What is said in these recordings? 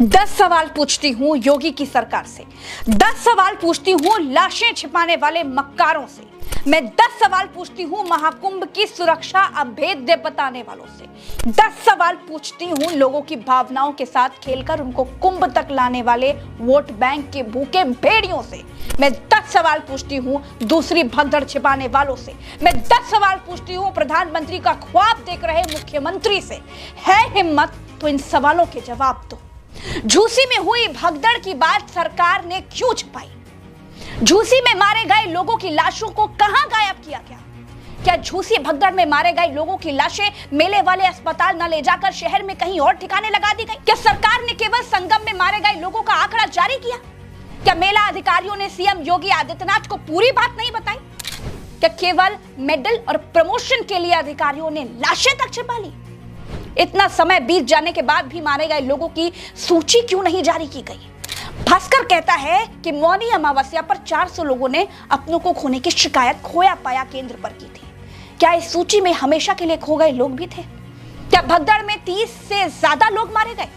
10 सवाल पूछती हूँ योगी की सरकार से, 10 सवाल पूछती हूँ लाशें छिपाने वाले मक्कारों से, मैं 10 सवाल पूछती हूँ महाकुंभ की सुरक्षा अभेद्य बताने वालों से, 10 सवाल पूछती हूँ लोगों की भावनाओं के साथ खेलकर उनको कुंभ तक लाने वाले वोट बैंक के भूखे भेड़ियों से, मैं 10 सवाल पूछती हूँ दूसरी भगदड़ छिपाने वालों से, मैं 10 सवाल पूछती हूँ प्रधानमंत्री का ख्वाब देख रहे मुख्यमंत्री से। है हिम्मत तो इन सवालों के जवाब दो। झूसी में हुई भगदड़ की बात सरकार ने क्यों छुपाई? झूसी में मारे गए लोगों की लाशों को कहां गायब किया गया? क्या झूसी भगदड़ में मारे गए लोगों की लाशें मेले वाले अस्पताल न ले जाकर शहर में कहीं और ठिकाने लगा दी गई? क्या सरकार ने केवल संगम में मारे गए लोगों का आंकड़ा जारी किया? क्या मेला अधिकारियों ने सीएम योगी आदित्यनाथ को पूरी बात नहीं बताई? क्या केवल मेडल और प्रमोशन के लिए अधिकारियों ने लाशें तक छिपा ली? इतना समय बीत जाने के बाद भी मारे गए लोगों की सूची क्यों नहीं जारी की गई? भास्कर कहता है कि मौनी अमावस्या पर 400 लोगों ने अपनों को खोने की शिकायत खोया पाया केंद्र पर की थी। क्या इस सूची में हमेशा के लिए खो गए लोग भी थे? क्या भगदड़ में 30 से ज्यादा लोग मारे गए?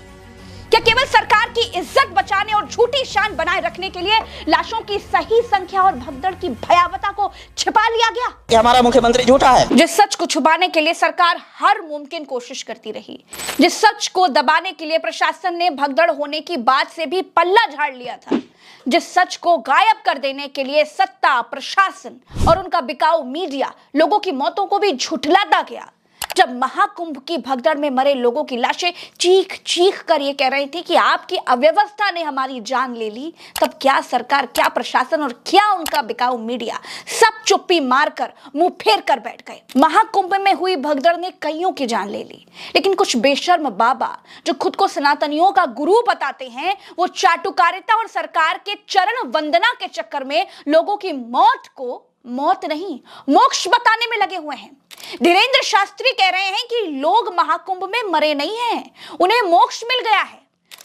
क्या केवल सरकार की इज्जत बचाने और झूठी शान बनाए रखने के लिए लाशों की सही संख्या और भगदड़ की भयावहता को छिपा लिया गया? कि हमारा मुख्यमंत्री झूठा है। जिस सच को छुपाने के लिए सरकार हर मुमकिन कोशिश करती रही, जिस सच को दबाने के लिए प्रशासन ने भगदड़ होने की बात से भी पल्ला झाड़ लिया था, जिस सच को गायब कर देने के लिए सत्ता, प्रशासन और उनका बिकाऊ मीडिया लोगों की मौतों को भी झुठलाता गया। जब महाकुंभ की भगदड़ में मरे लोगों की लाशें चीख चीख कर ये कह रही थी कि आपकी अव्यवस्था ने हमारी जान ले ली, तब क्या सरकार, क्या प्रशासन और क्या उनका बिकाऊ मीडिया सब चुप्पी मारकर मुंह फेर कर बैठ गए। महाकुंभ में हुई भगदड़ ने कईयों की जान ले ली, लेकिन कुछ बेशर्म बाबा जो खुद को सनातनियों का गुरु बताते हैं, वो चाटुकारिता और सरकार के चरण वंदना के चक्कर में लोगों की मौत को मौत नहीं, मोक्ष बताने में लगे हुए हैं। धीरेन्द्र शास्त्री कह रहे हैं कि लोग महाकुंभ में मरे नहीं हैं, उन्हें मोक्ष मिल गया है।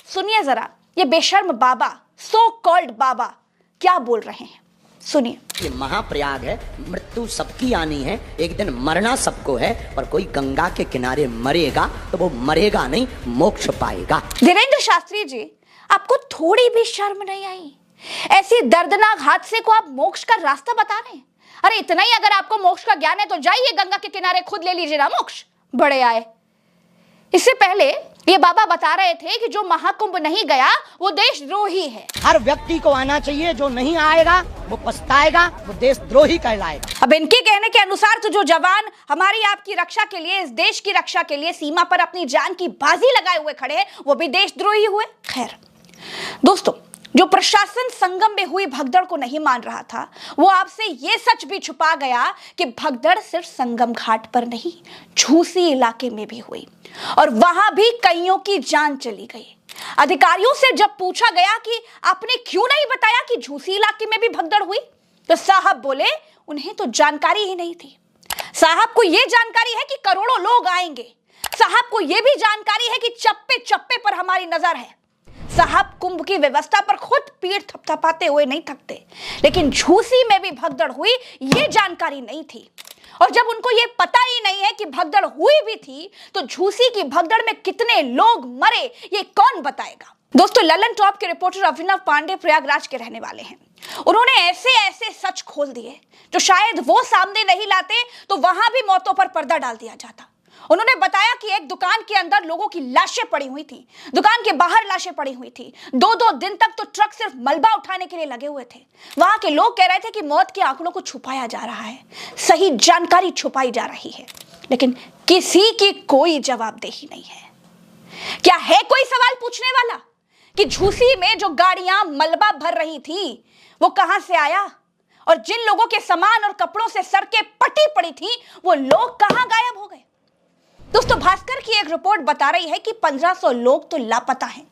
सुनिए जरा ये बेशर्म बाबा, सो कॉल्ड बाबा क्या बोल रहे हैं, सुनिए। ये महाप्रयाग है, मृत्यु सबकी आनी है, एक दिन मरना सबको है, पर कोई गंगा के किनारे मरेगा तो वो मरेगा नहीं, मोक्ष पाएगा। धीरेन्द्र शास्त्री जी, आपको थोड़ी भी शर्म नहीं आई? ऐसी दर्दनाक हादसे को आप मोक्ष का रास्ता बता रहे हैं? अरे इतना ही अगर आपको मोक्ष का ज्ञान है तो जाइए गंगा के किनारे खुद ले लीजिए ना मोक्ष, बड़े आए। इससे पहले ये बाबा बता रहे थे कि जो महाकुंभ नहीं गया वो देशद्रोही है। हर व्यक्ति को आना चाहिए, जो नहीं आएगा वो पछताएगा, वो देशद्रोही कहलाएगा। अब इनके कहने के अनुसार तो जो जवान हमारी आपकी रक्षा के लिए, इस देश की रक्षा के लिए सीमा पर अपनी जान की बाजी लगाए हुए खड़े हैं, वो भी देशद्रोही हुए। खैर दोस्तों, जो प्रशासन संगम में हुई भगदड़ को नहीं मान रहा था, वो आपसे ये सच भी छुपा गया कि भगदड़ सिर्फ संगम घाट पर नहीं, झूसी इलाके में भी हुई और वहां भी कईयों की जान चली गई। अधिकारियों से जब पूछा गया कि आपने क्यों नहीं बताया कि झूसी इलाके में भी भगदड़ हुई, तो साहब बोले उन्हें तो जानकारी ही नहीं थी। साहब को यह जानकारी है कि करोड़ों लोग आएंगे, साहब को यह भी जानकारी है कि चप्पे चप्पे पर हमारी नजर है। साहब कुंभ की व्यवस्था पर खुद पीठ थपथपाते हुए नहीं थकते, लेकिन झूसी में भी भगदड़ हुई ये जानकारी नहीं थी। और जब उनको ये पता ही नहीं है कि भगदड़ हुई भी थी, तो झूसी की भगदड़ में कितने लोग मरे ये कौन बताएगा? दोस्तों, ललन टॉप के रिपोर्टर अभिनव पांडे प्रयागराज के रहने वाले हैं। उन्होंने ऐसे ऐसे सच खोल दिए जो शायद वो सामने नहीं लाते तो वहां भी मौतों पर पर्दा डाल दिया जाता। उन्होंने बताया कि एक दुकान के अंदर लोगों की लाशें पड़ी हुई थी, दुकान के बाहर लाशें पड़ी हुई थी। 2-2 दिन तक तो ट्रक सिर्फ मलबा उठाने के लिए लगे हुए थे। वहां के लोग कह रहे थे कि मौत के आंकड़ों को छुपाया जा रहा है, सही जानकारी छुपाई जा रही है, लेकिन किसी की कोई जवाबदेही नहीं है। क्या है कोई सवाल पूछने वाला कि झूसी में जो गाड़ियां मलबा भर रही थी वो कहां से आया, और जिन लोगों के सामान और कपड़ों से सड़कें पटी पड़ी थी वो लोग कहां गायब हो गए? दोस्तों, भास्कर की एक रिपोर्ट बता रही है कि 1500 लोग तो लापता हैं।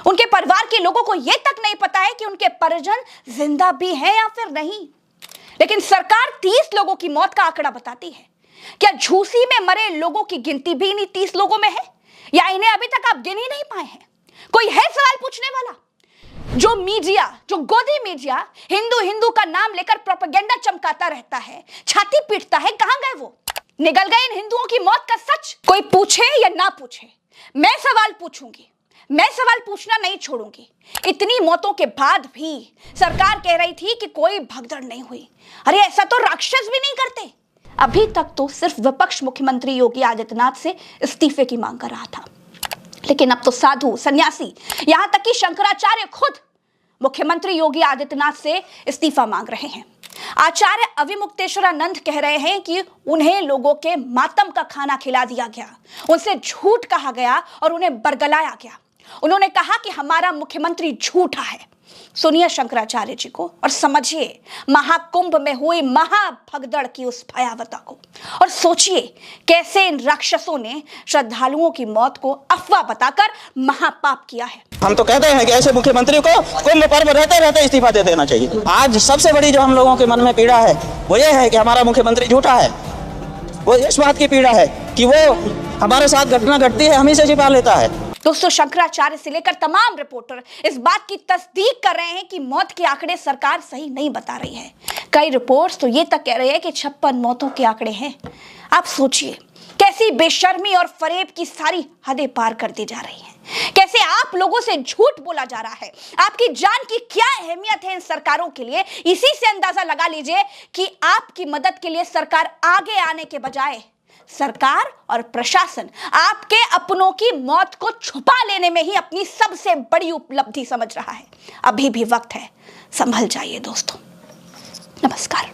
उनके परिवार के लोगों को यह तक नहीं पता है कि उनके परिजन जिंदा भी हैं या फिर नहीं। लेकिन सरकार 30 लोगों की मौत का आंकड़ा बताती है। क्या झूसी में मरे लोगों की गिनती भी इन्हीं 30 लोगों में है, या इन्हें अभी तक आप गिन ही नहीं पाए हैं? कोई है सवाल पूछने वाला? जो मीडिया, जो गोदी मीडिया हिंदू हिंदू का नाम लेकर प्रोपेगेंडा चमकाता रहता है, छाती पीटता है, कहां गए वो? निगल गए इन हिंदुओं की मौत का सच? कोई पूछे या ना पूछे, मैं सवाल पूछूंगी। मैं सवाल पूछना नहीं छोड़ूंगी। इतनी मौतों के बाद भी सरकार कह रही थी कि कोई भगदड़ नहीं हुई। अरे ऐसा तो राक्षस भी नहीं करते। अभी तक तो सिर्फ विपक्ष मुख्यमंत्री योगी आदित्यनाथ से इस्तीफे की मांग कर रहा था, लेकिन अब तो साधु, सन्यासी, यहां तक कि शंकराचार्य खुद मुख्यमंत्री योगी आदित्यनाथ से इस्तीफा मांग रहे हैं। आचार्य अविमुक्तेश्वरानंद कह रहे हैं कि उन्हें लोगों के मातम का खाना खिला दिया गया, उनसे झूठ कहा गया और उन्हें बरगलाया गया। उन्होंने कहा कि हमारा मुख्यमंत्री झूठा है। सुनिए शंकराचार्य जी को और समझिए महाकुंभ में हुई महाभगदड़ की उस भयावता को, और सोचिए कैसे इन राक्षसों ने श्रद्धालुओं की मौत को अफवाह बताकर महापाप किया है। हम तो कहते हैं कि ऐसे मुख्यमंत्री को कुंभ पर्व रहते रहते इस्तीफा दे देना चाहिए। आज सबसे बड़ी जो हम लोगों के मन में पीड़ा है वो ये है कि हमारा मुख्यमंत्री झूठा है। वो इस बात की पीड़ा है कि वो हमारे साथ घटना घटती है, हम ही से छिपा लेता है। दोस्तों, शंकराचार्य से लेकर तमाम रिपोर्टर इस बात की तस्दीक कर रहे हैं कि मौत के आंकड़े सरकार सही नहीं बता रही है। कई रिपोर्ट्स तो ये तक कह रहे हैं कि 56 मौतों के आंकड़े हैं। आप सोचिए कैसी बेशर्मी और फरेब की सारी हदें पार कर दी जा रही हैं। कैसे आप लोगों से झूठ बोला जा रहा है। आपकी जान की क्या अहमियत है इन सरकारों के लिए, इसी से अंदाजा लगा लीजिए कि आपकी मदद के लिए सरकार आगे आने के बजाय सरकार और प्रशासन आपके अपनों की मौत को छुपा लेने में ही अपनी सबसे बड़ी उपलब्धि समझ रहा है। अभी भी वक्त है, संभल जाइए दोस्तों। नमस्कार।